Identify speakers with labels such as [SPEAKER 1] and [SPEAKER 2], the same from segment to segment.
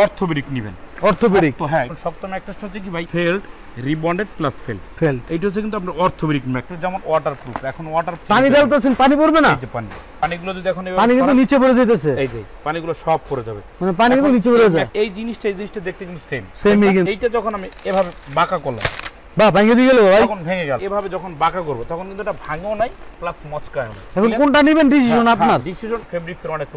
[SPEAKER 1] Orthopaedic নেবেন।
[SPEAKER 2] Orthopaedic
[SPEAKER 1] তো হ্যাঁ, শক্ত ম্যাট্রেসটা হচ্ছে কি ভাই ফেল্ড রিবন্ডেড প্লাস ফেল্ড। এইটা হচ্ছে কিন্তু আপনার অর্থোপেডিক ম্যাট্রেস, যেমন ওয়াটারপ্রুফ। এখন ওয়াটার
[SPEAKER 2] পানি ঢালতেছেন, পানি পড়বে না?
[SPEAKER 1] এই যে পানিগুলো যদি এখন
[SPEAKER 2] পানি কিন্তু নিচে পড়ে যাইতেছে,
[SPEAKER 1] এই যে পানিগুলো সব পড়ে যাবে,
[SPEAKER 2] মানে পানি কিন্তু নিচে পড়ে যায়।
[SPEAKER 1] এই জিনিসটা দেখতে কিন্তু সেম। এইটা যখন আমি এভাবে বাঁকা করলাম,
[SPEAKER 2] বাহ, ভেঙে দিয়ে গেল ভাই,
[SPEAKER 1] তখন ভেঙে গেল। এভাবে যখন বাঁকা করব তখন কিন্তু এটা ভাঙেও নাই প্লাস মচকায়ও না।
[SPEAKER 2] এখন কোনটা নেবেন ডিসিশন আপনার।
[SPEAKER 1] ডিসিশন ফেব্রিক্স এর অনেক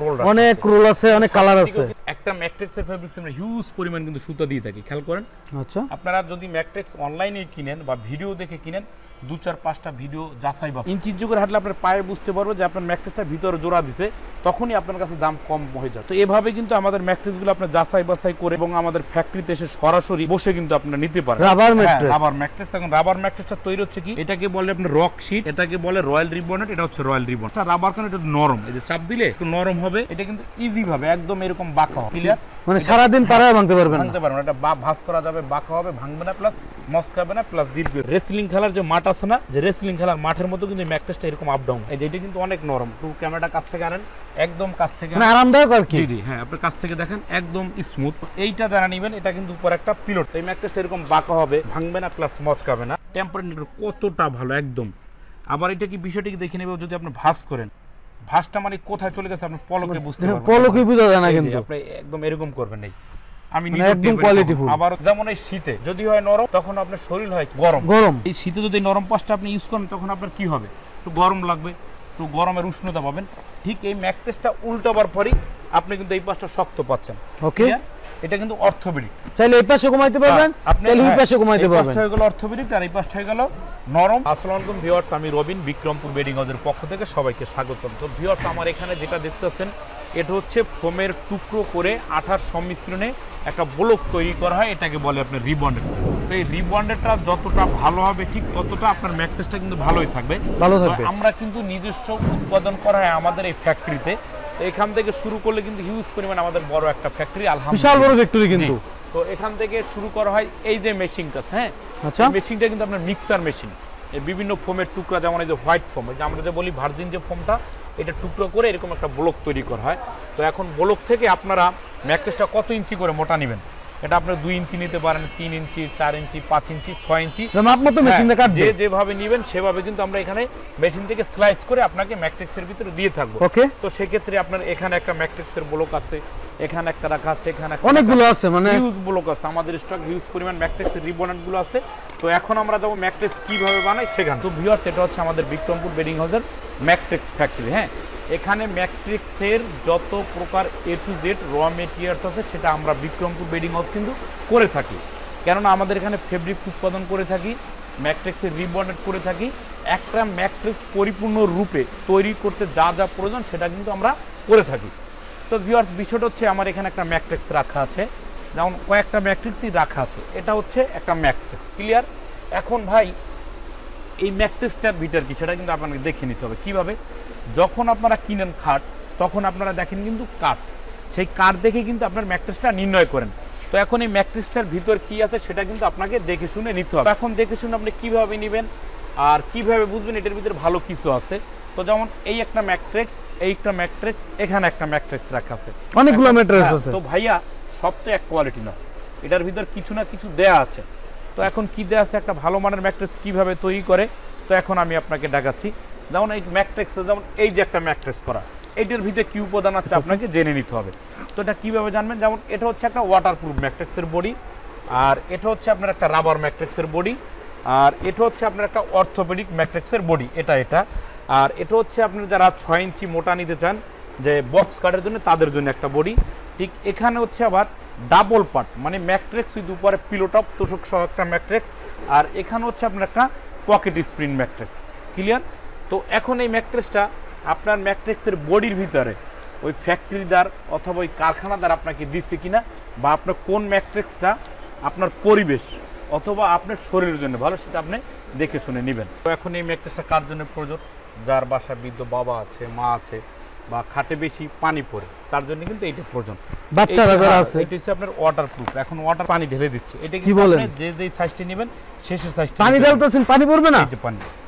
[SPEAKER 1] রোল
[SPEAKER 2] আছে, অনেক কালার আছে।
[SPEAKER 1] একটা ম্যাট্রিক্স এর ফেব্রিক্স আমরা হিউজ পরিমাণ কিন্তু সুতা দিয়ে থাকি, খেয়াল করেন।
[SPEAKER 2] আচ্ছা,
[SPEAKER 1] আপনারা যদি ম্যাট্রিক্স অনলাইনে কিনেন বা ভিডিও দেখে কিনেন, 2-4-5টা ভিডিও যাচাই বাছাই ইঞ্চির যুগের হাঁটলে আপনার পায়ে বুঝতে পারবো যে আপনার ম্যাট্রিক্সটা ভিতরে জোড়া দিছে, তখনই আপনার কাছে দাম কম হয়ে যায়। তো এভাবে কিন্তু আমাদের ম্যাট্রিক্সগুলো আপনার যাচাই বাছাই করে এবং আমাদের ফ্যাক্টরিতে এসে সরাসরি বসে কিন্তু আপনারা নিতে পারেন।
[SPEAKER 2] Rubber matrix,
[SPEAKER 1] rubber matrix. এখন রাবার ম্যাট্রিক্সটা তৈরি হচ্ছে কি, এটাকে বলে আপনার রক শীট, এটাকে বলে রয়্যাল রিবন্ডেড, এটা হচ্ছে রয়্যাল রিবন্ড। রাবার কারণ এটা নরম, এই যে চাপ দিলে একটু নরম হবে, এটা কিন্তু ইজি ভাবে একদম এরকম বাঁকা হবে। ক্লিয়ার,
[SPEAKER 2] মানে সারা দিন পাড়ায় ভাঙতে পারবেন না,
[SPEAKER 1] এটা ভাঁজ করা যাবে, বাঁকা হবে, ভাঙবে না, প্লাস মস্কাবে না, প্লাস দীর্ঘ। রেসলিং খেলার যে মাঠ আছে না, যে রেসলিং খেলার মাঠের মতো কিন্তু ম্যাট্রেসটা এরকম আপ ডাউন। এই যে এটা কিন্তু অনেক নরম। একটু ক্যামেরাটা কাছ থেকে আনেন, একদম কাছ থেকে,
[SPEAKER 2] মানে আরামদায়ক আর কি।
[SPEAKER 1] জি হ্যাঁ, আপনি কাছ থেকে দেখেন একদম স্মুথ। এইটা যারা নেবেন, এটা কিন্তু উপর একটা পিলট, এই ম্যাট্রেসটা এরকম বাঁকা হবে, ভাঙবে না, প্লাস মচকাবে না। টেম্পারেচার কতটা ভালো একদম। আবার এটা কি বিষয়টি দেখে নেবে, যদি আপনি ভাঁজ করেন, ভাঁজটা মানে কোথায় চলে গেছে আপনি পলকে বুঝতে পারবেন,
[SPEAKER 2] পলকে বোঝা যায় না, কিন্তু
[SPEAKER 1] আপনি একদম এরকম করবেন। এই আমি
[SPEAKER 2] একদম কোয়ালিটিফুল।
[SPEAKER 1] আবার যেমন এই শীতে যদি হয় নরম, তখন আপনার শরীর হয় গরম। এই শীতে যদি নরম পাশটা আপনি ইউজ করেন, তখন আপনার কি হবে, একটু গরম লাগবে, একটু গরমের উষ্ণতা পাবেন। ঠিক এই ম্যাট্রেসটা উল্টাবার পরই আপনি কিন্তু এই পাশটা শক্ত পাচ্ছেন।
[SPEAKER 2] ওকে,
[SPEAKER 1] এটা কিন্তু অর্থোপেডিক।
[SPEAKER 2] চাইলে এই পাশে ঘুমাইতে পারবেন, চাইলে এই পাশে ঘুমাইতে পারবেন। এই পাশটা হয়ে গেল অর্থোপেডিক, আর এই পাশটা হয়ে গেল নরম। আসসালামু আলাইকুম ভিউয়ার্স, আমি রবিন, বিক্রমপুর বেডিং হাউসের পক্ষ থেকে সবাইকে স্বাগতম। তো ভিউয়ার্স, আমার এখানে যেটা দেখতেছেন, এটা হচ্ছে ফোমের টুকরো করে আঠার সংমিশ্রণে একটা ব্লক তৈরি করা হয়, এটাকে বলে আপনার রিবন্ডেড। তো এই রিবন্ডেডটা যতটা ভালো হবে, ঠিক ততটা আপনার ম্যাট্রেসটা কিন্তু ভালোই থাকবে। আমরা কিন্তু নিজস্ব উৎপাদন করা হয় আমাদের এই ফ্যাক্টরিতে। তো এখান থেকে শুরু করলে কিন্তু হিউজ পরিমাণ আমাদের বড় একটা ফ্যাক্টরি, আলহামদুলিল্লাহ বিশাল বড় ফ্যাক্টরি কিন্তু। তো এখান থেকে শুরু করা হয় এই যে মেশিনটা, হ্যাঁ আচ্ছা, মেশিনটা কিন্তু আপনার মিক্সার মেশিন। এই বিভিন্ন ফোমের টুকরা, যেমন এই যে হোয়াইট ফোম, এই যে আমরা যে বলি ভার্জিন যে ফোমটা, এটা টুকরো করে এরকম একটা ব্লক তৈরি করা হয়। তো এখন ব্লক থেকে আপনারা ম্যাট্রেসটা কত ইঞ্চি করে মোটা নেবেন, এটা আপনারা 2 ইঞ্চি নিতে পারেন, 3 ইঞ্চি, 4 ইঞ্চি, 5 ইঞ্চি, 6 ইঞ্চি, যে যেভাবে নেবেন সেভাবে কিন্তু আমরা এখানে মেশিন থেকে স্লাইস করে আপনাকে ম্যাট্রিক্সের ভিতরে দিয়ে থাকবো। তো সেক্ষেত্রে আপনার এখানে একটা ম্যাট্রিক্সের ব্লক আছে, এখানে একটা রাখা আছে, এখানে অনেকগুলো আছে, মানে
[SPEAKER 1] হিউজ ব্লক আছে, আমাদের স্টক হিউজ পরিমাণ ম্যাট্রিক্সের রিবন্ডেড গুলো আছে। তো এখন আমরা যাবো ম্যাট্রিক্স কিভাবে বানাই সেখানে। তো ভিউয়ার্স, এটা হচ্ছে আমাদের বিক্রমপুর বেডিং হাউসের ম্যাট্রিক্স ফ্যাক্টরি। হ্যাঁ, এখানে ম্যাট্রিক্সের যত প্রকার A to Z raw materials আছে, সেটা আমরা বিক্রমপুর বেডিং হাউস কিন্তু করে থাকি। কেননা আমাদের এখানে ফেব্রিক্স উৎপাদন করে থাকি, ম্যাট্রিক্সের রিবন্ডেড করে থাকি। একটা ম্যাট্রিক্স পরিপূর্ণ রূপে তৈরি করতে যা যা প্রয়োজন সেটা কিন্তু আমরা করে থাকি। তো ভিউয়ার্স, বিষয়টা হচ্ছে আমার এখানে একটা ম্যাট্রিক্স রাখা আছে, যেমন কয়েকটা ম্যাট্রিক্সই রাখা আছে। এটা হচ্ছে একটা ম্যাট্রিক্স, ক্লিয়ার। এখন ভাই, এই ম্যাট্রিক্সটার ভিতর কি সেটা কিন্তু আপনাকে দেখে নিতে হবে। কিভাবে, যখন আপনারা কিনেন খাট, তখন আপনারা দেখেন কিন্তু কাঠ, সেই কাঠ দেখে কিন্তু আপনার ম্যাট্রেসটা নির্ণয় করেন। তো এখন এই ম্যাট্রেসটার ভিতর কি আছে সেটা কিন্তু আপনাকে দেখে শুনে নিতে হবে। এখন দেখে শুনে আপনি কিভাবে নেবেন আর কিভাবে বুঝবেন এটার ভিতরে ভালো কিছু আছে। তো যেমন এই একটা ম্যাট্রিক্স, এইটা ম্যাট্রিক্স, এখানে একটা ম্যাট্রিক্স রাখা আছে,
[SPEAKER 2] অনেকগুলো ম্যাট্রিক্স আছে।
[SPEAKER 1] তো ভাইয়া, সব তো এক কোয়ালিটি না, এটার ভিতর কিছু না কিছু দেয়া আছে। তো এখন কি দেয়া আছে, একটা ভালো মানের ম্যাট্রিক্স কিভাবে তৈরি করে, তো এখন আমি আপনাকে দেখাচ্ছি। যেমন এই ম্যাট্রিক্সে, যেমন এই যে একটা ম্যাট্রিক্স করা, এইটার ভিতরে কি উপাদান আছে আপনাকে জেনে নিতে হবে। তো এটা কিভাবে জানবেন, যেমন এটা হচ্ছে একটা ওয়াটারপ্রুফ ম্যাট্রিক্সের বডি, আর এটা হচ্ছে আপনার একটা রাবার ম্যাট্রিক্সের বডি, আর এটা হচ্ছে আপনার একটা অর্থোপেডিক ম্যাট্রিক্সের বডি, এটা আর এটা হচ্ছে আপনার যারা 6 ইঞ্চি মোটা নিতে চান, যে বক্স কাটের জন্য, তাদের জন্য একটা বডি। ঠিক এখানে হচ্ছে আবার ডাবল পার্ট, মানে ম্যাট্রিক্স উইথ উপরে পিলোটপ তোষক সহ একটা ম্যাট্রিক্স, আর এখানে হচ্ছে আপনার একটা পকেট স্প্রিং ম্যাট্রিক্স, ক্লিয়ার। তো এখন এই ম্যাট্রিক্সটা আপনার ম্যাট্রিক্সের বডির ভিতরে ওই ফ্যাক্টরিদার অথবা ওই কারখানাদার আপনাকে দিচ্ছে কিনা, বা আপনার কোন ম্যাট্রিক্সটা আপনার পরিবেশ অথবা আপনার শরীরের জন্য ভালো, সেটা আপনি দেখে শুনে নেবেন। তো এখন এই ম্যাট্রিক্সটা কার জন্য প্রয়োজন, যার বাসায় বৃদ্ধ বাবা আছে, মা আছে, বা খাটে বেশি পানি পড়ে, তার জন্য কিন্তু এইটা প্রয়োজন।
[SPEAKER 2] বাচ্চারা যারা আছে,
[SPEAKER 1] এটা হচ্ছে আপনার ওয়াটারপ্রুফ। এখন ওয়াটার পানি ঢেলে দিচ্ছে, এটা কি বলেন, যে যে সাইজটা নেবেন শেষের সাইজটা
[SPEAKER 2] পানি ঢালতেছেন, পানি পড়বে না?
[SPEAKER 1] এই যে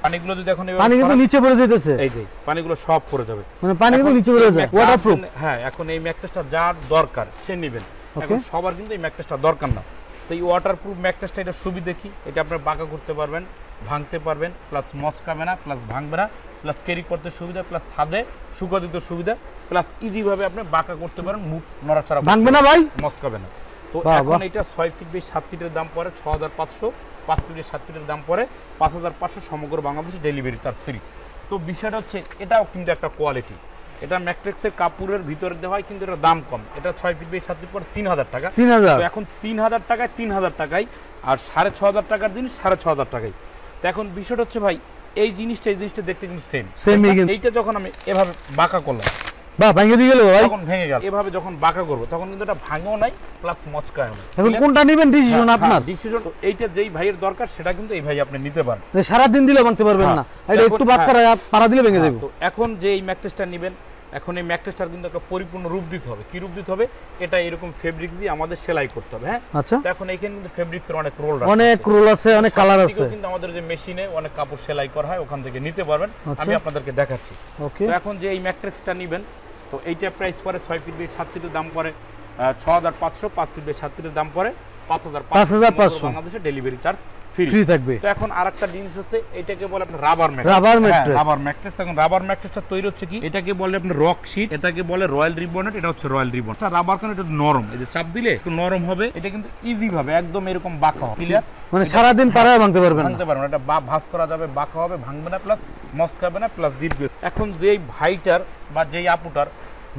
[SPEAKER 1] পানিগুলো যদি এখন
[SPEAKER 2] পানি কিন্তু নিচে পড়ে যাইতেছে,
[SPEAKER 1] এই যে পানিগুলো সব পড়ে যাবে,
[SPEAKER 2] মানে পানি কিন্তু নিচে পড়ে যায়, ওয়াটারপ্রুফ।
[SPEAKER 1] হ্যাঁ, এখন এই ম্যাট্রেসটা যার দরকার সে নেবেন। এখন সবার কিন্তু এই ম্যাট্রেসটা দরকার না। তো এই ওয়াটারপ্রুফ ম্যাট্রেসটা এটা সুবিধা কি, এটা আপনি বাঁকা করতে পারবেন, ভাঙতে পারবেন, প্লাস মচকাবে না, প্লাস ভাঙবে না, প্লাস ক্যারি করতে সুবিধা, প্লাস ছাদে শুকা দিতে সুবিধা, প্লাস ইজিভাবে আপনি বাঁকা করতে পারেন, মুখ নড়াচড়া
[SPEAKER 2] ভাঙবে না ভাই,
[SPEAKER 1] মচকাবে না। তো এখন এটা 6 ফিট বাই 7 ফিটের দাম পড়ে 6500, 5 ফিট বাই 7 ফিটের দাম পড়ে 5500, সমগ্র বাংলাদেশে ডেলিভারি চার্জ ফ্রি। তো বিষয়টা হচ্ছে এটাও কিন্তু একটা কোয়ালিটি, এটা ম্যাট্রিক্সের কাপড়ের ভিতরে দেওয়া হয়, কিন্তু এটা দাম কম। এটা 6 ফিট বাই 7 ফিট পরে 3000 টাকা। তো এখন 3000 টাকায় 3000 টাকায়, আর 6500 টাকার জিনিস 6500 টাকায়। তো এখন বিষয়টা হচ্ছে ভাই এই জিনিসটা দেখতে কিন্তু সেম। এইটা যখন আমি এভাবে বাঁকা করলাম,
[SPEAKER 2] ভেঙে দিয়ে গেল ভাই,
[SPEAKER 1] তখন ভেঙে গেল। এভাবে যখন বাঁকা করব তখন কিন্তু এটা ভাঙেও নাই, প্লাস মচকায়ও নাই।
[SPEAKER 2] এখন কোনটা নেবেন ডিসিশন আপনার।
[SPEAKER 1] ডিসিশন এইটা যেই ভাইয়ের দরকার সেটা কিন্তু এই ভাই আপনি নিতে পারেন।
[SPEAKER 2] সারা দিন দিলে ভাঙতে পারবেন না, এটা একটু বাদ করা পারা দিলে ভেঙে যাবে।
[SPEAKER 1] তো এখন যে এই ম্যাট্রেসটা নেবেন, এখন এই ম্যাট্রেসটার কিন্তু একটা পরিপূর্ণ রূপ দিতে হবে। কি রূপ দিতে হবে, এটা এরকম ফেব্রিক্স দিয়ে আমাদের সেলাই করতে হবে। হ্যাঁ,
[SPEAKER 2] আচ্ছা।
[SPEAKER 1] তো এখন এইখানে কিন্তু ফেব্রিক্সের অনেক রোল
[SPEAKER 2] আছে, অনেক কালার আছে।
[SPEAKER 1] কিন্তু আমাদের যে মেশিনে অনেক কাপড় সেলাই করা হয়, ওখান থেকে নিতে পারবেন। আমি আপনাদেরকে দেখাচ্ছি।
[SPEAKER 2] ওকে,
[SPEAKER 1] তো এখন যে এই ম্যাট্রেসটা নেবেন, তো এইটা প্রাইস পড়ে 6 ফিট বাই 7 ফিটের দাম পড়ে 6500, 5 ফিট বাই 7 ফিটের দাম পড়ে 5500, বাংলাদেশে ডেলিভারি চার্জ ফ্রি থাকবে। তো এখন আরেকটা জিনিস হচ্ছে, এটাকে বলে আপনার রাবার ম্যাট্রেস। এখন রাবার ম্যাট্রেসটা তৈরি হচ্ছে কি, এটাকে বলে আপনার রক শীট, এটাকে বলে রয়্যাল রিবনেট, এটা হচ্ছে রয়্যাল রিবন। রাবার কারণ এটা নরম, এই যে চাপ দিলে একটু নরম হবে, এটা কিন্তু ইজি ভাবে একদম এরকম বাঁকা হবে। ক্লিয়ার,
[SPEAKER 2] মানে সারা দিন পারায় ভাঙতে পারবেন না,
[SPEAKER 1] এটা ভাঁজ করা যাবে, বাঁকা হবে, ভাঙবে না, প্লাস মচকাবে না, প্লাস দীর্ঘ। এখন যেই ভাইটার বা যেই আপুটার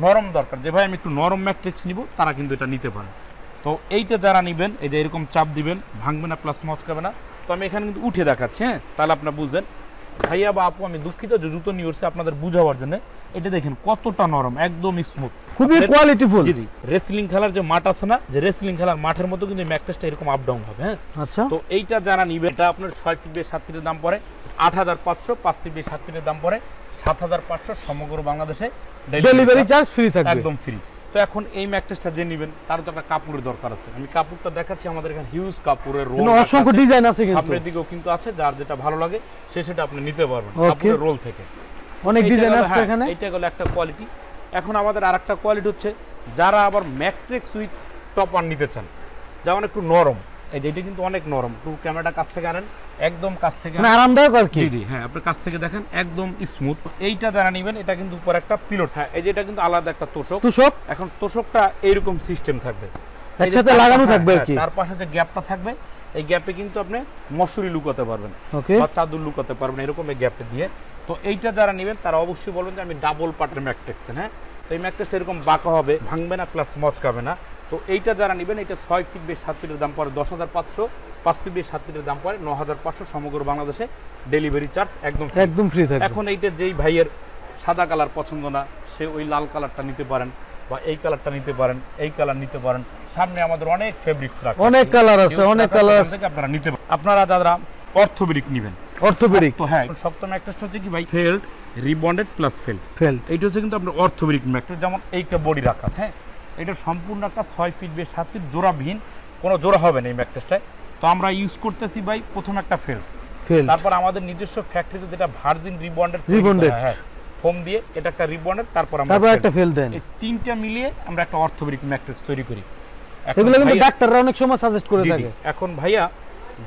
[SPEAKER 1] নরম দরকার, যে ভাই আমি একটু নরম ম্যাট্রিক্স নিব, তারা কিন্তু এটা নিতে পারে। তো এইটা যারা নেবেন, এই যে এরকম চাপ দিবেন, ভাঙবে না, প্লাস মচকাবে না। তো আমি এখানে কিন্তু উঠে দেখাচ্ছি, হ্যাঁ, তাহলে আপনারা বুঝবেন। ভাইয়া বা আপু, আমি দুঃখিত যে জুতো নিয়ে আসছে আপনাদের বুঝাবার জন্য। এটা দেখেন কতটা নরম, একদম স্মুথ,
[SPEAKER 2] খুবই কোয়ালিটিফুল।
[SPEAKER 1] জি জি, রেসলিং খেলার যে মাঠ আছে না, যে রেসলিং খেলার মাঠের মতো কিন্তু ম্যাট্রেসটা এরকম আপ ডাউন হবে। হ্যাঁ,
[SPEAKER 2] আচ্ছা।
[SPEAKER 1] তো এইটা যারা নিবে, এটা আপনার 6 ফিট বাই 7 ফিটের দাম পড়ে 8500, 5 ফিট বাই 7 ফিটের দাম পড়ে 7500, সমগ্র বাংলাদেশে
[SPEAKER 2] ডেলিভারি চার্জ ফ্রি থাকবে,
[SPEAKER 1] একদম ফ্রি। তো এখন এই ম্যাট্রেসটা যে নেবেন, তার তো একটা কাপড়ের দরকার আছে। আমি কাপড়টা দেখাচ্ছি, আমাদের এখানে হিউজ কাপড়ের রোল,
[SPEAKER 2] অসংখ্য ডিজাইন আছে, কিন্তু
[SPEAKER 1] সামনের দিকেও কিন্তু আছে। যার যেটা ভালো লাগে সেটা আপনি নিতে পারবেন কাপড়ের রোল থেকে।
[SPEAKER 2] অনেক ডিজাইন আছে এখানে।
[SPEAKER 1] এটা হলো একটা কোয়ালিটি। এখন আমাদের আরেকটা কোয়ালিটি হচ্ছে, যারা আবার ম্যাট্রিক্স উইথ টপার নিতে চান, যেমন একটু নরম, এই যে এটা কিন্তু অনেক নরম। একটু ক্যামেরাটা কাছ থেকে আনেন, একদম কাছ থেকে,
[SPEAKER 2] মানে আরামদায়ক আর কি।
[SPEAKER 1] জি জি, হ্যাঁ, আপনি কাছ থেকে দেখেন, একদম স্মুথ। এইটা যারা নেবেন, এটা কিন্তু উপর একটা পিলোট, হ্যাঁ, এই যে এটা কিন্তু আলাদা একটা তোষক। এখন তোষকটা এইরকম সিস্টেম থাকবে,
[SPEAKER 2] একসাথে লাগানো থাকবে আর কি।
[SPEAKER 1] চারপাশে যে গ্যাপটা থাকবে, এই গ্যাপে কিন্তু আপনি মশুরি লুকাতে পারবেন, বা চাদর লুকাতে পারবেন, এরকম এই গ্যাপে দিয়ে। তো এইটা যারা নেবেন, তারা অবশ্যই বলবেন যে আমি ডাবল পার্টের ম্যাট্রেক্স। হ্যাঁ, তো এই ম্যাট্রেসটা এরকম বাঁকা হবে, ভাঙবে না, প্লাস মচকাবে না। তো এইটা যারা নেবেন, এটা 6 ফিট বাই 7 ফিটের দাম পড়ে 10500, 5 ফিট বাই 7 ফিটের দাম পড়ে 9500, সমগ্র বাংলাদেশে ডেলিভারি চার্জ একদম ফ্রি থাকবে। এখন এইটা যেই ভাইয়ের সাদা কালার পছন্দ না, সে ওই লাল কালারটা নিতে পারেন, বা এই কালারটা নিতে পারেন, এই কালার নিতে পারেন। সামনে আমাদের অনেক ফেব্রিক্স রাখা,
[SPEAKER 2] অনেক কালার আছে, অনেক কালার আছে,
[SPEAKER 1] আপনারা নিতে পারেন। আপনারা যারা অর্থোপেডিক নেবেন,
[SPEAKER 2] তো
[SPEAKER 1] হ্যাঁ, শক্ত ম্যাট্রেসটা হচ্ছে কি ভাই, ফেল্ড রিবন্ডেড প্লাস ফেল্ড। এইটা হচ্ছে কিন্তু আপনার অর্থোপেডিক ম্যাট্রেস। যেমন এইটা বডি রাখা আছে, হ্যাঁ, এটা সম্পূর্ণ একটা 6 ফিট বাই 7 ফিট জোড়াবিহীন, কোনো জোড়া হবে না এই ম্যাট্রেসটায়। তো আমরা ইউজ করতেছি ভাই, প্রথম একটা ফেল্ড, তারপর আমাদের নিজস্ব ফ্যাক্টরিতে যেটা ভার্জিন রিবন্ডেড, হ্যাঁ, ফোম দিয়ে, এটা একটা রিবন্ডেড, তারপর আমরা একটা ফেল্ড দেন। এই তিনটা মিলিয়ে আমরা একটা অর্থোপেডিক ম্যাট্রেস তৈরি করি।
[SPEAKER 2] এগুলো কিন্তু ডাক্তাররা অনেক সময় সাজেস্ট করে থাকে।
[SPEAKER 1] এখন ভাইয়া,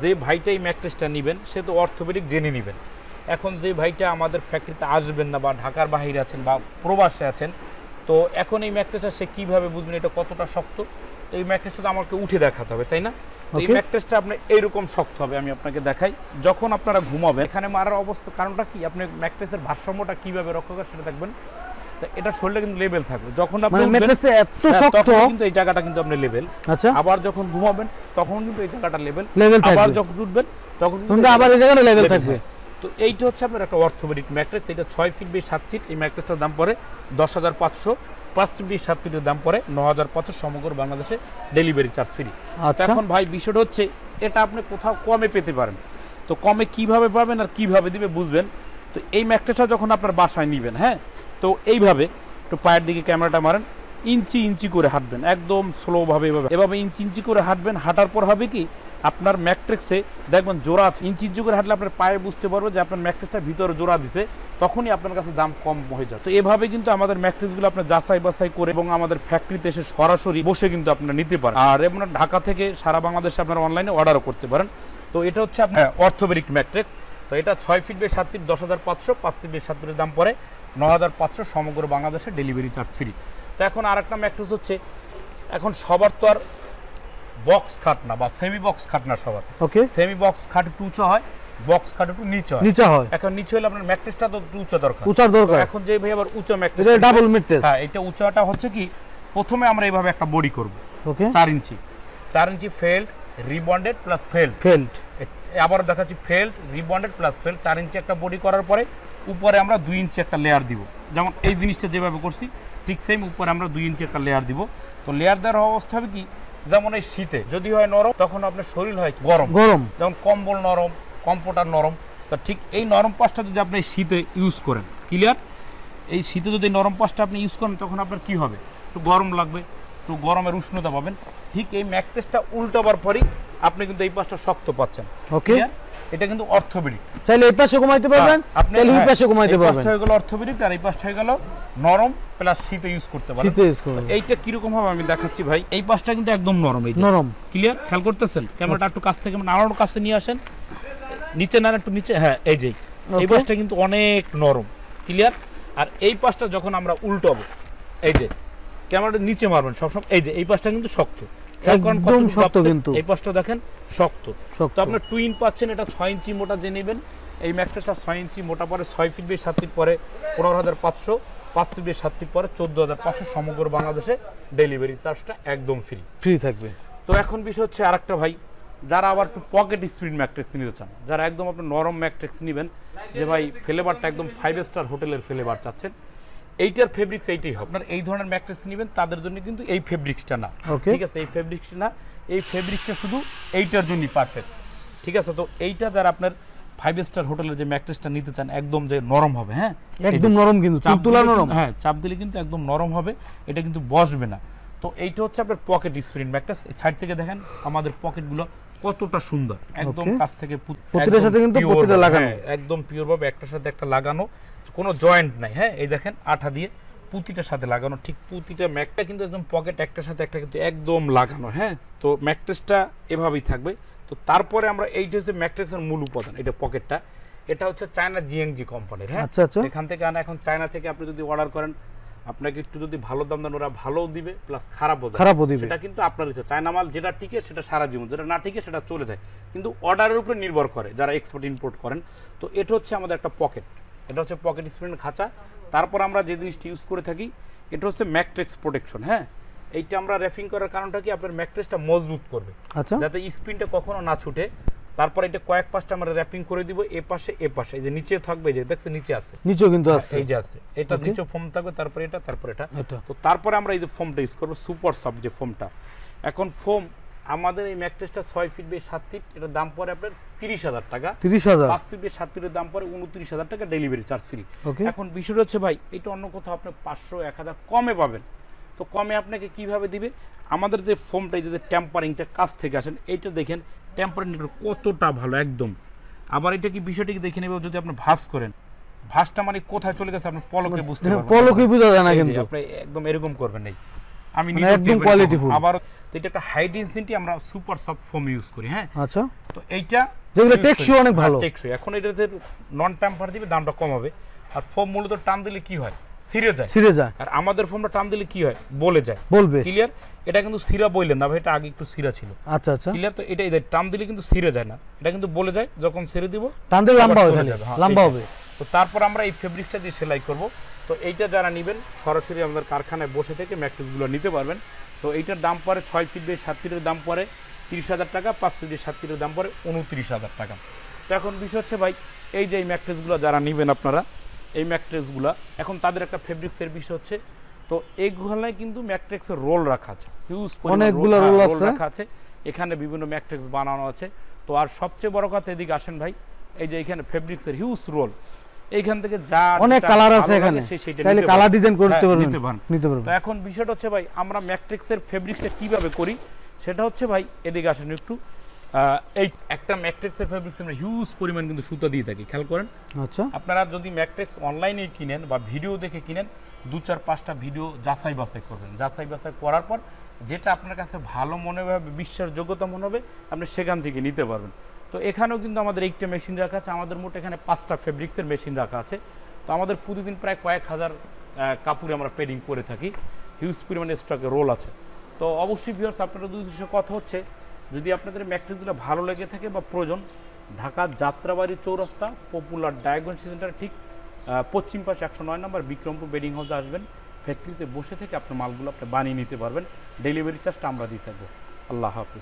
[SPEAKER 1] যে ভাইটা এই ম্যাট্রেসটা নেবেন, সে তো অর্থোপেডিক জেনে নেবেন। এখন যে ভাইটা আমাদের ফ্যাক্টরিতে আসবেন না, বা ঢাকার বাইরে আছেন, বা প্রবাসে আছেন, তো এখন এই ম্যাট্রেসটা সে কিভাবে বুঝবেন এটা কতটা শক্ত? তো এই ম্যাট্রেসটা তো আমাকে উঠে দেখাতে হবে, তাই না? এই ম্যাট্রেসটা আপনার এইরকম শক্ত হবে, আমি আপনাকে দেখাই। যখন আপনারা ঘুমাবেন, এখানে মারার অবস্থা কারণটা কি, আপনি ম্যাট্রেসের ভারসাম্যটা কিভাবে রক্ষা করেন সেটা দেখবেন। তো এটা শরীরে কিন্তু লেভেল থাকবে, যখন আপনি
[SPEAKER 2] ম্যাট্রেসে এত শক্ত,
[SPEAKER 1] কিন্তু এই জায়গাটা কিন্তু আপনি লেভেল।
[SPEAKER 2] আচ্ছা,
[SPEAKER 1] আবার যখন ঘুমাবেন তখন কিন্তু এই জায়গাটা লেভেল,
[SPEAKER 2] আবার
[SPEAKER 1] যখন উঠবেন তখন
[SPEAKER 2] কিন্তু আবার এই জায়গাটা লেভেল থাকবে।
[SPEAKER 1] তো এইটা হচ্ছে আপনার একটা অর্থোপেডিক ম্যাট্রেস। এটা 6 ফিট বাই 7 ফিট। এই ম্যাট্রেসটার দাম পড়ে 10500, 5 ফিট বাই 7 ফিটের দাম পড়ে 9500, সমগ্র বাংলাদেশে ডেলিভারি চার্জ ফ্রি। এখন ভাই বিষয়টা হচ্ছে, এটা আপনি কোথাও কমে পেতে পারেন। তো কমে কিভাবে পাবেন আর কিভাবে দিবে বুঝবেন। তো এই ম্যাট্রেসটা যখন আপনার বাসায় নেবেন, হ্যাঁ, তো এইভাবে একটু পায়ের দিকে ক্যামেরাটা মারেন, ইঞ্চি ইঞ্চি করে হাঁটবেন, একদম স্লোভাবে এভাবে ইঞ্চি ইঞ্চি করে হাঁটবেন। হাঁটার পর হবে কি, আপনার ম্যাট্রিক্সে দেখবেন জোড়া আছে, ইঞ্চি যুগের হাঁটলে আপনার পায়ে বুঝতে পারবে যে আপনার ম্যাট্রিক্সটা ভিতরে জোড়া দিছে, তখনই আপনার কাছে দাম কম হয়ে যায়। তো এভাবে কিন্তু আমাদের ম্যাট্রিক্সগুলো আপনার যাচাই বাছাই করে এবং আমাদের ফ্যাক্টরিতে এসে সরাসরি বসে কিন্তু আপনারা নিতে পারেন। আর আপনার ঢাকা থেকে সারা বাংলাদেশে আপনারা অনলাইনে অর্ডারও করতে পারেন। তো এটা হচ্ছে আপনার অর্থোপেডিক ম্যাট্রিক্স। তো এটা 6 feet by 7 feet 10,500, 5 feet by 7 ফিটের দাম পড়ে 9,500, সমগ্র বাংলাদেশে ডেলিভারি চার্জ ফ্রি। তো এখন আরেকটা ম্যাট্রিক্স হচ্ছে, এখন সবার তো আর বক্স খাট না বা সেমি বক্স খাট না সবার।
[SPEAKER 2] ওকে,
[SPEAKER 1] সেমি বক্স খাট একটু উঁচু হয়, বক্স খাট একটু নিচে হয়। এখন নিচে হলে আপনার ম্যাট্রিক্সটা তো একটু উঁচা দরকার। এখন যে ভাই আবার উঁচা ম্যাট্রিক্স,
[SPEAKER 2] এটা ডাবল ম্যাট্রিক্স।
[SPEAKER 1] হ্যাঁ, এটা উঁচাটা হচ্ছে কি, প্রথমে আমরা এইভাবে একটা বডি করব।
[SPEAKER 2] ওকে,
[SPEAKER 1] 4 ইঞ্চি ফেল্ড রিবন্ডেড প্লাস ফেল্ড। আবার দেখাচ্ছি ফেল্ড রিবন্ডেড প্লাস ফেল্ড। 4 ইঞ্চি একটা বডি করার পরে উপরে আমরা 2 ইঞ্চি একটা লেয়ার দিব। যেমন এই জিনিসটা যেভাবে করছি ঠিক সেম উপরে আমরা 2 ইঞ্চি একটা লেয়ার দিব। তো লেয়ার দেওয়ার অবস্থা হবে কি, যেমন এই শীতে যদি হয় নরম, তখন আপনার শরীর হয় গরম। যেমন কম্বল নরম, কম্পিউটার নরম। তো ঠিক এই নরম পাশটা যদি আপনি শীতে ইউজ করেন, ক্লিয়ার, এই শীতে যদি নরম পাশটা আপনি ইউজ করেন, তখন আপনার কি হবে, একটু গরম লাগবে, একটু গরমের উষ্ণতা পাবেন। ঠিক এই ম্যাট্রিক্সটা উল্টাবার পরই আপনি কিন্তু এই পাশটা শক্ত পাচ্ছেন।
[SPEAKER 2] ওকে,
[SPEAKER 1] এটা কিন্তু অর্থোপেডিক।
[SPEAKER 2] চাইলে এই পাশে ঘুমাইতে পারবেন, আপনি এই পাশে ঘুমাইতে পারবেন। এই পাশটা হয়ে গেল অর্থোপেডিক,
[SPEAKER 1] আর এই পাশটা হয়ে গেল নরম প্লাস শীতে ইউজ করতে পারবেন। এইটা কি রকম হবে আমি দেখাচ্ছি ভাই। এই পাশটা কিন্তু একদম নরম, এই নরম, ক্লিয়ার, খেয়াল করতেছেন? ক্যামেরাটা একটু কাছ থেকে আরো কাছে নিয়ে আসেন, নিচে না একটু নিচে, হ্যাঁ এই যে এই পাশটা কিন্তু অনেক নরম, ক্লিয়ার। আর এই পাশটা যখন আমরা উল্টাবো, এই যে ক্যামেরাটা নিচে মারবেন সবসময়, এই যে এই পাশটা কিন্তু শক্ত, একদম শক্ত, কিন্তু এই পাশটা দেখেন শক্ত। তো আপনার টুইন পাচ্ছেন, এটা 6 ইঞ্চি মোটা যে নেবেন, এই ম্যাট্রিক্সটা 6 ইঞ্চি মোটা পরে 6 ফিট বাই 7 ফিট পরে 15,500, 5 ফিট বাই 7 ফিট পরে 14,500, সমগ্র বাংলাদেশে ডেলিভারি চার্জটা একদম ফ্রি থাকবে। তো এখন বিষয় হচ্ছে আরেকটা ভাই, যারা আবার একটু পকেট স্প্রিং ম্যাট্রিক্স নিতে চান, যারা একদম আপনার নরম ম্যাট্রিক্স নেবেন, যে ভাই ফ্লেভারটা একদম 5 স্টার হোটেলের ফ্লেভার চাচ্ছেন, এইটার ফেব্রিক্স এইটাই হবে। আপনার এই ধরনের ম্যাট্রিক্স নেবেন, তাদের জন্য কিন্তু এই ফেব্রিক্সটা না, ঠিক আছে? এই ফেব্রিক্সটা না, এই ফেব্রিক্সটা শুধু এইটার জন্যই পারফেক্ট, ঠিক আছে? তো এইটা যারা আপনার 5 স্টার হোটেলের যে ম্যাট্রিক্সটা নিতে চান, একদম যে নরম হবে, হ্যাঁ একদম নরম, কিন্তু তুলতুলা নরম, হ্যাঁ চাপ দিলে কিন্তু একদম নরম হবে, এটা কিন্তু বসবে না। তো এইটা হচ্ছে আপনার পকেট স্প্রিং ম্যাট্রিক্স। সাইড থেকে দেখেন আমাদের পকেটগুলো কতটা সুন্দর, একদম কাছ থেকে প্রতিটার সাথে কিন্তু প্রতিটা লাগানো, একদম পিওর ভাবে একটার সাথে একটা লাগানো, কোনো জয়েন্ট নাই, হ্যাঁ এই দেখেন আঠা দিয়ে পুঁতিটার সাথে লাগানো, ঠিক পুঁতিটা ম্যাকটা কিন্তু একদম পকেট একটার সাথে একটা কিন্তু একদম লাগানো, হ্যাঁ। তো ম্যাট্রিক্সটা এভাবেই থাকবে। তো তারপরে আমরা এইটা হচ্ছে ম্যাট্রিক্সের মূল উপাদান, এটা পকেটটা, এটা হচ্ছে চায়না জিএংজি কোম্পানির, হ্যাঁ এখান থেকে আনা। এখন চায়না থেকে আপনি যদি অর্ডার করেন, আপনাকে একটু যদি ভালো দাম দেন, ওরা ভালোও দিবে প্লাস খারাপও দিবে, সেটা কিন্তু আপনার ইচ্ছা। চায়না মাল যেটা টিকে সেটা সারা জীবন, যেটা না টিকে সেটা চলে যায়, কিন্তু অর্ডারের উপরে নির্ভর করে যারা এক্সপোর্ট ইম্পোর্ট করেন। তো এটা হচ্ছে আমাদের একটা পকেট, এটা হচ্ছে পকেট স্প্রিং খাঁচা। তারপর আমরা যে জিনিসটি ইউজ করে থাকি, এটা হচ্ছে ম্যাট্রিক্স প্রোটেকশন, হ্যাঁ এইটা আমরা র্যাপিং করার কারণটা কি, আপনার ম্যাট্রিক্সটা মজবুত করবে, যাতে স্প্রিনটা কখনো না ছুটে। তারপর এটা কয়েক পাশটা আমরা র্যাপিং করে দিব, এ পাশে এই যে নিচে থাকবে, যে দেখছেন নিচে আছে, নিচেও কিন্তু আছে, এই যে আছে, এটা নিচে ফোম থাকবে, তারপর এটা, তারপর এটা। তো তারপরে আমরা এই যে ফোমটা ইউজ করব, সুপার সফট যে ফোমটা। এখন ফোম আমাদের এই ম্যাট্রিক্সটা 6 ফিট বাই 7 ফিট, এটার দাম পড়ে আপনার 30,000 টাকা, 5 ফিট বাই 7 ফিটের দাম পড়ে 29,000 টাকা, ডেলিভারি চার্জ ফ্রি। এখন বিষয়টা হচ্ছে ভাই, এটা অন্য কোথাও আপনি 500 1000 কমে পাবেন। তো কমে আপনাকে কিভাবে দিবে, আমাদের যে ফোমটা, এই যে টেম্পারিংটা কাছ থেকে আসেন, এইটা দেখেন টেম্পারিং কতটা ভালো একদম। আবার এটা কি বিষয়টা কি দেখে নেবে, যদি আপনি ভাঁজ করেন, ভাঁজটা মানে কোথায় চলে গেছে আপনি পলকে বুঝতে পারবেন, পলকে বোঝা যায় না, কিন্তু আপনি একদম এরকম করবেন না, আমি একদম কোয়ালিটিফুল। আবার তো এটা একটা হাই ডেনসিটি আমরা সুপার সফট ফোম ইউজ করি, হ্যাঁ আচ্ছা। তো এইটা যেগুলো টেকসই অনেক ভালো, টেকসই। এখন এটাতে নন টেম্পার দিবে, দামটা কম হবে। আর ফোম মূলত টান দিলে কি হয়, ছিঁড়ে যায়। আর আমাদের ফোমটা টান দিলে কি হয়, বলবে, ক্লিয়ার। এটা কিন্তু সিরা বললেন না ভাই, এটা আগে একটু সিরা ছিল, আচ্ছা আচ্ছা ক্লিয়ার। তো এটা টান দিলে কিন্তু ছিঁড়ে যায় না, এটা কিন্তু বলে যায়, যখন ছেড়ে দিব টান দিলে লম্বা হবে। তো তারপর আমরা এই ফেব্রিকটা দিয়ে সেলাই করব। তো এইটা যারা নেবেন, সরাসরি আমাদের কারখানায় বসে থেকে ম্যাট্রিক্সগুলো নিতে পারবেন। তো এইটার দাম পড়ে 6 ফিট বাই 7 ফিটের দাম পড়ে 30,000 টাকা, 5 ফিট বাই 7 ফিটের দাম পড়ে 29,000 টাকা। তো এখন বিষয় হচ্ছে ভাই, এই যে এই ম্যাট্রিক্সগুলো যারা নেবেন আপনারা, এই ম্যাট্রিক্সগুলো এখন তাদের একটা ফেব্রিক্সের বিষয় হচ্ছে, তো এইগুলোয় কিন্তু ম্যাট্রিক্সের রোল রাখা আছে, হিউজ অনেকগুলো রোল রাখা আছে, এখানে বিভিন্ন ম্যাট্রিক্স বানানো আছে। তো আর সবচেয়ে বড় কথা, এদিকে আসেন ভাই, এই যে এখানে ফেব্রিক্সের হিউজ রোল, এইখান থেকে যা অনেক কালার আছে, এখানে চাইলে কালার ডিজাইন করতে পারবেন। তো এখন বিষয়টা হচ্ছে ভাই, আমরা ম্যাট্রিক্সের ফেব্রিক্সটা কিভাবে করি, সেটা হচ্ছে ভাই, এদিকে আসেন একটু, এই একটা ম্যাট্রিক্সের ফেব্রিক্স আমরা হিউজ পরিমাণ কিন্তু সুতা দিয়ে থাকি, খেয়াল করেন।
[SPEAKER 2] আচ্ছা,
[SPEAKER 1] আপনারা যদি ম্যাট্রিক্স অনলাইনে কিনেন বা ভিডিও দেখে কিনেন, 2-4-5টা ভিডিও যাচাই বাছাই করবেন। যাচাই বাছাই করার পর যেটা আপনার কাছে ভালো মনে হবে, বিশ্বাসযোগ্যতা মনে হবে, আপনি সেখান থেকে নিতে পারবেন। তো এখানেও কিন্তু আমাদের একটা মেশিন রাখা আছে, আমাদের মোট এখানে 5টা ফেব্রিক্সের মেশিন রাখা আছে। তো আমাদের প্রতিদিন প্রায় কয়েক হাজার কাপড়ে আমরা পেডিং করে থাকি, হিউজ পরিমাণে স্টকে রোল আছে। তো অবশ্যই ভিউয়ার্স, আপনারা দুই কথা হচ্ছে, যদি আপনাদের ম্যাট্রিক্সগুলো ভালো লেগে থাকে বা প্রয়োজন, ঢাকা যাত্রাবাড়ি চৌরাস্তা পপুলার ডায়াগনস্টিক সেন্টার ঠিক পশ্চিম পাশে 109 নম্বর বিক্রমপুর বেডিং হাউসে আসবেন। ফ্যাক্টরিতে বসে থেকে আপনার মালগুলো আপনি বানিয়ে নিতে পারবেন। ডেলিভারি চার্জটা আমরা দিয়ে থাকবো। আল্লাহ হাফিজ।